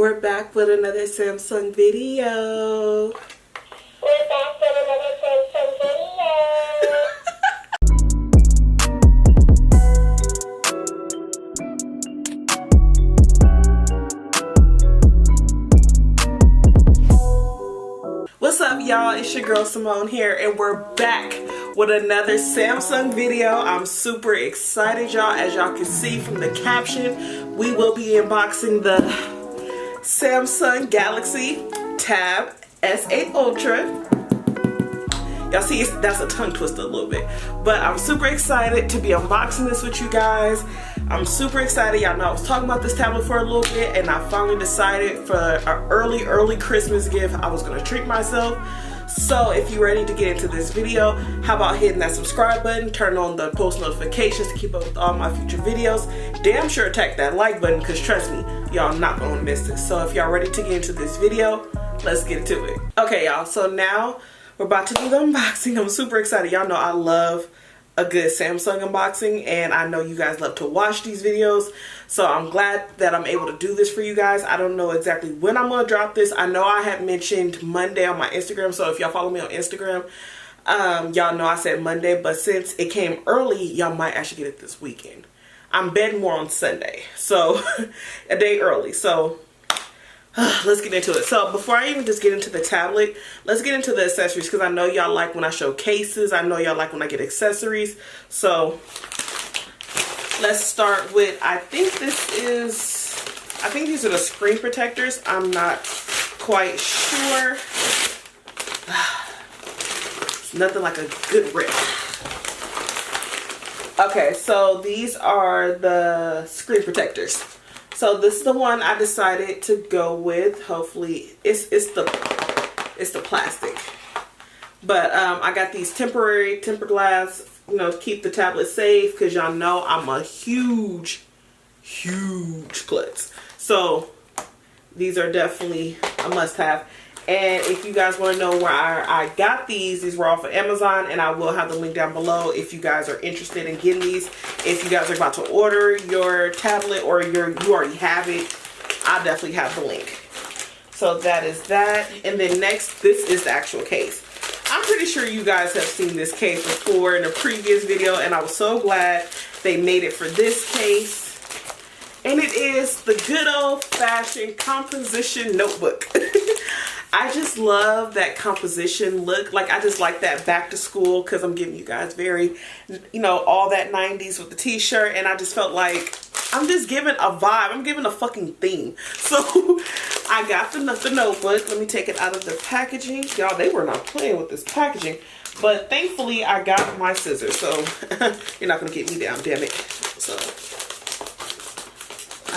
We're back with another Samsung video. We're back with another Samsung video. What's up, y'all? It's your girl Simone here, and we're back with another Samsung video. I'm super excited, y'all. As y'all can see from the caption, we will be unboxing the Samsung Galaxy Tab S8 Ultra. Y'all see, that's a tongue twister a little bit, but I'm super excited to be unboxing this with you guys. I'm super excited. Y'all know I was talking about this tablet for a little bit, and I finally decided for an early Christmas gift I was gonna treat myself. So if you're ready to get into this video, how about hitting that subscribe button, turn on the post notifications to keep up with all my future videos. Damn sure attack that like button, because trust me, y'all not gonna miss this. So if y'all ready to get into this video, let's get into it. Okay, y'all, so now we're about to do the unboxing. I'm super excited. Y'all know I love a good Samsung unboxing, and I know you guys love to watch these videos, so I'm glad that I'm able to do this for you guys. I don't know exactly when I'm gonna drop this. I know I had mentioned Monday on my Instagram, so if y'all follow me on Instagram, y'all know I said Monday, but since it came early, y'all might actually get it this weekend. I'm betting more on Sunday, so a day early. So let's get into it. So before I even just get into the tablet, let's get into the accessories, because I know y'all like when I show cases. I know y'all like when I get accessories. So let's start with, I think these are the screen protectors. I'm not quite sure. It's nothing like a good rip. Okay, so these are the screen protectors. So this is the one I decided to go with. Hopefully it's the plastic. But I got these temporary tempered glass, you know, to keep the tablet safe, because y'all know I'm a huge klutz. So these are definitely a must-have. And if you guys want to know where I got these were off of Amazon, and I will have the link down below if you guys are interested in getting these. If you guys are about to order your tablet, or you already have it, I'll definitely have the link. So that is that. And then next, this is the actual case. I'm pretty sure you guys have seen this case before in a previous video, and I was so glad they made it for this case. And it is the good old-fashioned composition notebook. I just love that composition look. Like, I just like that back to school, because I'm giving you guys very, you know, all that 90s with the t-shirt, and I just felt like I'm just giving a vibe. I'm giving a fucking theme. So I got the notebook. Let me take it out of the packaging. Y'all, they were not playing with this packaging, but thankfully I got my scissors, so you're not gonna get me down, damn it. So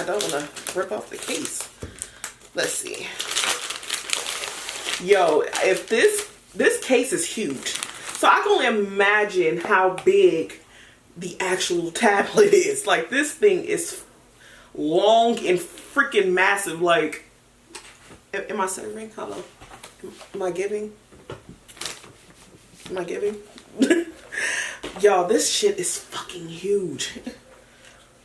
I don't want to rip off the case. Let's see. Yo, if this case is huge, so I can only imagine how big the actual tablet is. Like, this thing is long and freaking massive. Like, am I serving? Hello, am I giving? Am I giving? Y'all, this shit is fucking huge.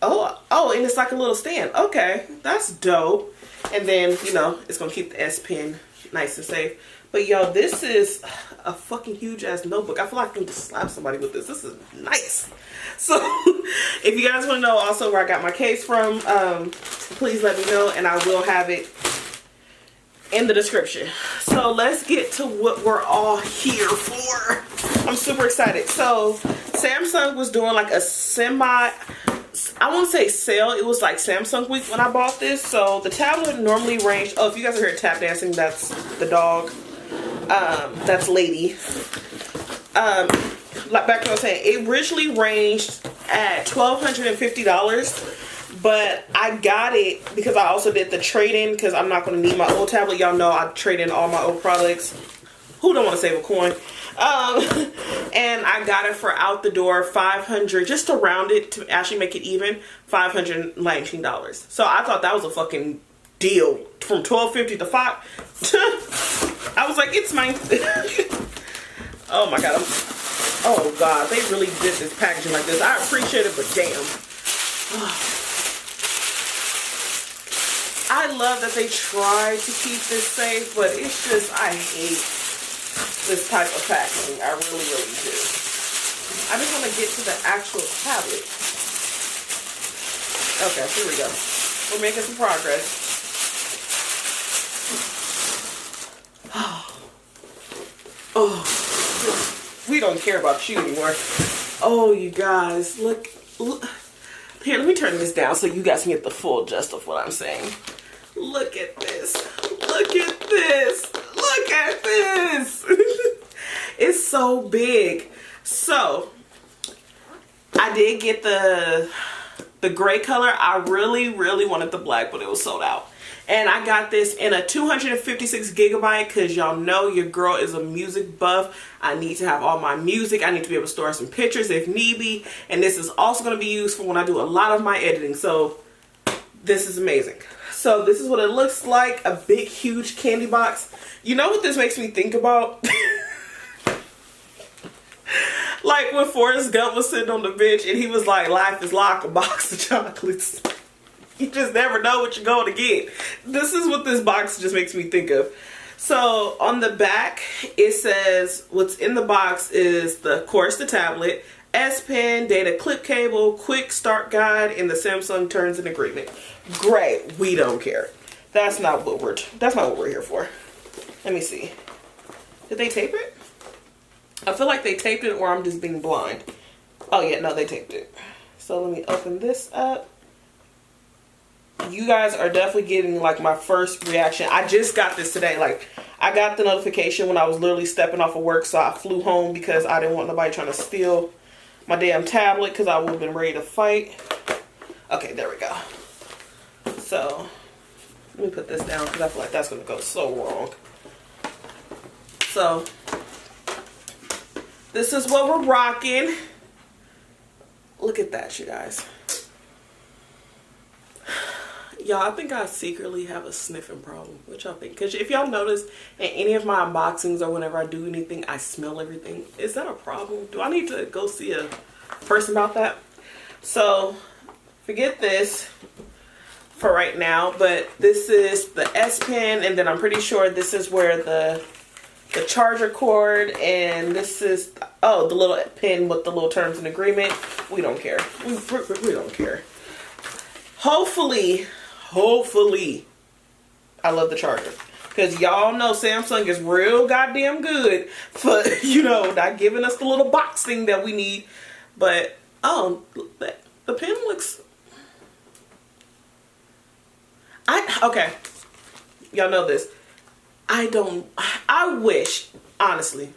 Oh, and it's like a little stand. Okay, that's dope. And then, you know, it's gonna keep the S Pen nice and safe. But yo, this is a fucking huge ass notebook. I feel like I can just slap somebody with this. This is nice. So if you guys want to know also where I got my case from, please let me know, and I will have it in the description. So let's get to what we're all here for. I'm super excited. So Samsung was doing like a I won't say sale, it was like Samsung week when I bought this. So the tablet normally ranged, oh, if you guys are here tap dancing, that's the dog. That's Lady. Like back to what I was saying, it originally ranged at $1,250, but I got it because I also did the trade-in, because I'm not going to need my old tablet. Y'all know I trade in all my old products. Who don't want to save a coin? And I got it for out the door $500, just to round it to actually make it even, $519. So I thought that was a fucking deal. From $1,250 to $5. I was like, it's mine. Oh my god. Oh god, they really did this packaging like this. I appreciate it, but damn. I love that they try to keep this safe, but it's just, I hate this type of packaging. I really, really do. I just want to get to the actual tablet. Okay, here we go. We're making some progress. Oh, we don't care about you anymore. Oh, you guys, look. Here, let me turn this down so you guys can get the full gist of what I'm saying. Look at this. Look at this. Look at this. It's so big. So, I did get the gray color. I really, really wanted the black, but it was sold out. And I got this in a 256 gigabyte because y'all know your girl is a music buff. I need to have all my music. I need to be able to store some pictures if need be. And this is also going to be used for when I do a lot of my editing. So this is amazing. So this is what it looks like. A big, huge candy box. You know what this makes me think about? Like when Forrest Gump was sitting on the bench and he was like, life is like a box of chocolates. You just never know what you're going to get. This is what this box just makes me think of. So on the back, it says what's in the box is the, of course, the tablet, S Pen, data clip cable, quick start guide, and the Samsung terms and agreement. Great. We don't care. That's not what we're here for. Let me see. Did they tape it? I feel like they taped it, or I'm just being blind. Oh yeah, no, they taped it. So let me open this up. You guys are definitely getting like my first reaction. I just got this today. Like, I got the notification when I was literally stepping off of work, so I flew home because I didn't want nobody trying to steal my damn tablet because I would have been ready to fight. Okay, there we go. So let me put this down because I feel like that's gonna go so wrong. So this is what we're rocking. Look at that, you guys. Y'all, I think I secretly have a sniffing problem. What y'all think? Because if y'all notice in any of my unboxings or whenever I do anything, I smell everything. Is that a problem? Do I need to go see a person about that? So, forget this for right now. But this is the S Pen. And then I'm pretty sure this is where the charger cord. And this is, oh, the little pen with the little terms and agreement. We don't care. We don't care. Hopefully, I love the charger. Because y'all know Samsung is real goddamn good for, you know, not giving us the little box thing that we need. But, oh, the pen looks... Okay. Y'all know this. I wish, honestly,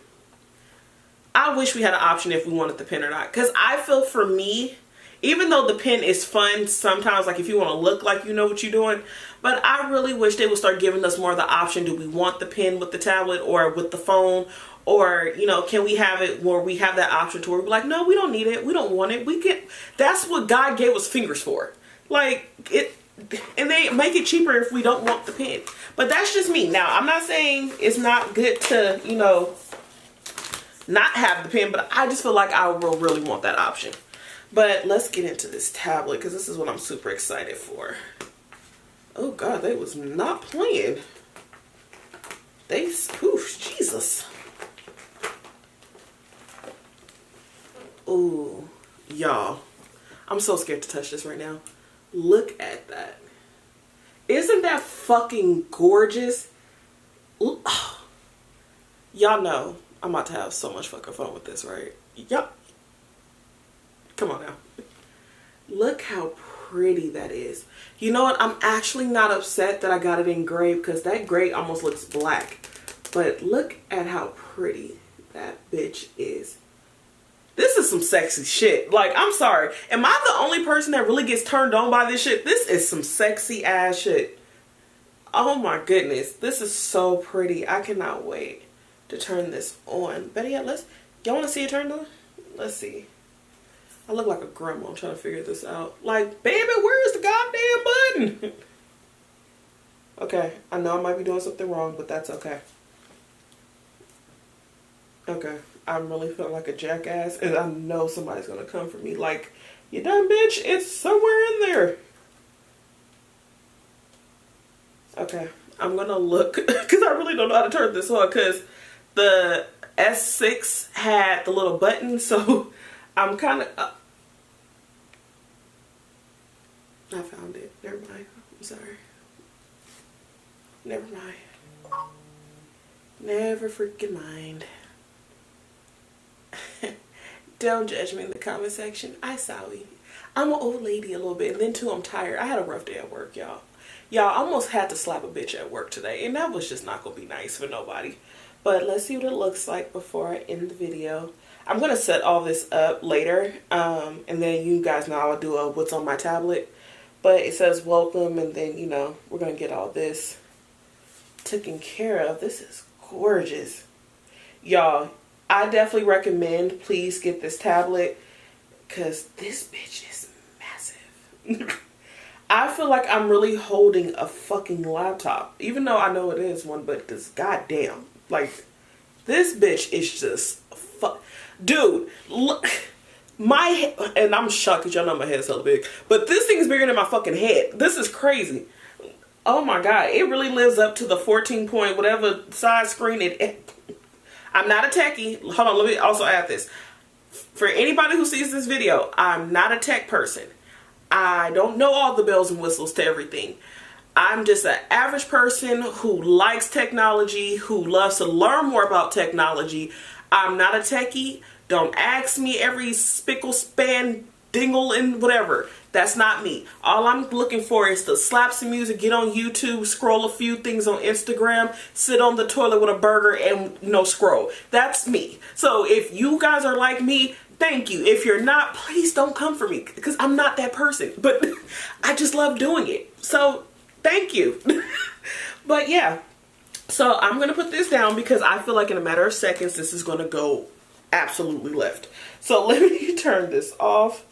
I wish we had an option if we wanted the pen or not. Because I feel for me... Even though the pen is fun sometimes, like if you want to look like you know what you're doing, but I really wish they would start giving us more of the option. Do we want the pen with the tablet or with the phone? Or, you know, can we have it where we have that option to where we're like, no, we don't need it. We don't want it. We get, that's what God gave us fingers for. Like, it, and they make it cheaper if we don't want the pen. But that's just me. Now, I'm not saying it's not good to, you know, not have the pen, but I just feel like I will really want that option. But let's get into this tablet because this is what I'm super excited for. Oh God, they was not playing. Oof, Jesus. Ooh, y'all. I'm so scared to touch this right now. Look at that. Isn't that fucking gorgeous? Y'all know I'm about to have so much fucking fun with this, right? Yup. Come on now. Look how pretty that is. You know what? I'm actually not upset that I got it in gray because that gray almost looks black. But look at how pretty that bitch is. This is some sexy shit. Like, I'm sorry. Am I the only person that really gets turned on by this shit? This is some sexy ass shit. Oh my goodness. This is so pretty. I cannot wait to turn this on. Better yet, y'all want to see it turned on? Let's see. I look like a grandma trying to figure this out. Like, baby, where's the goddamn button? Okay, I know I might be doing something wrong, but that's okay. Okay, I'm really feeling like a jackass, and I know somebody's gonna come for me. Like, you done, bitch? It's somewhere in there. Okay, I'm gonna look because I really don't know how to turn this on because the S6 had the little button, so I'm kind of I found it. Never mind. I'm sorry. Never mind. Never freaking mind. Don't judge me in the comment section. I sorry. I'm an old lady a little bit, and then too I'm tired. I had a rough day at work, y'all. Y'all, almost had to slap a bitch at work today, and that was just not gonna be nice for nobody. But let's see what it looks like before I end the video. I'm gonna set all this up later, and then you guys know I'll do a what's on my tablet. But it says welcome, and then, you know, we're gonna get all this taken care of. This is gorgeous. Y'all, I definitely recommend, please get this tablet, because this bitch is massive. I feel like I'm really holding a fucking laptop, even though I know it is one, but this goddamn, like, this bitch is just dude, look, my head, and I'm shocked because y'all know my head's so big, but this thing is bigger than my fucking head. This is crazy. Oh my god, it really lives up to the 14 point whatever size screen it. I'm not a techie. Hold on, let me also add this. For anybody who sees this video, I'm not a tech person. I don't know all the bells and whistles to everything. I'm just an average person who likes technology, who loves to learn more about technology. I'm not a techie. Don't ask me every spickle, span, dingle, and whatever. That's not me. All I'm looking for is to slap some music, get on YouTube, scroll a few things on Instagram, sit on the toilet with a burger, and, you know, scroll. That's me. So if you guys are like me, thank you. If you're not, please don't come for me, because I'm not that person. But I just love doing it. So thank you. But yeah. So I'm going to put this down because I feel like in a matter of seconds, this is going to go absolutely left. So let me turn this off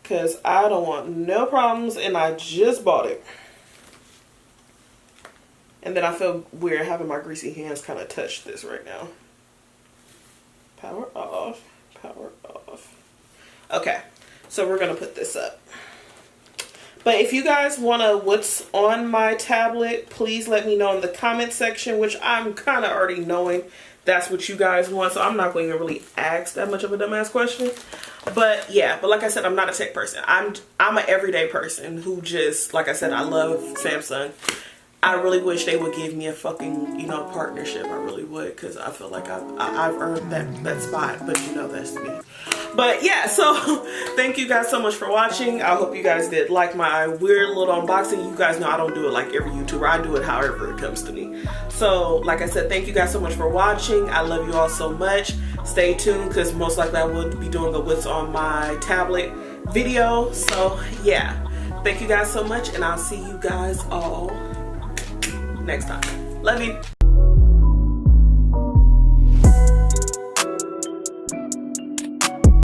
because I don't want no problems, and I just bought it. And then I feel weird having my greasy hands kind of touch this right now. Power off. Power off. Okay, so we're going to put this up. But if you guys want to what's on my tablet, please let me know in the comment section, which I'm kind of already knowing that's what you guys want. So I'm not going to really ask that much of a dumbass question. But yeah, but like I said, I'm not a tech person. I'm an everyday person who just, like I said, I love Samsung. I really wish they would give me a fucking, you know, partnership. I really would, because I feel like I've earned that spot. But you know, that's me. But yeah, so thank you guys so much for watching. I hope you guys did like my weird little unboxing. You guys know I don't do it like every YouTuber. I do it however it comes to me. So like I said, thank you guys so much for watching. I love you all so much. Stay tuned, because most likely I will be doing a what's on my tablet video. So yeah, thank you guys so much, and I'll see you guys all next time. Love you.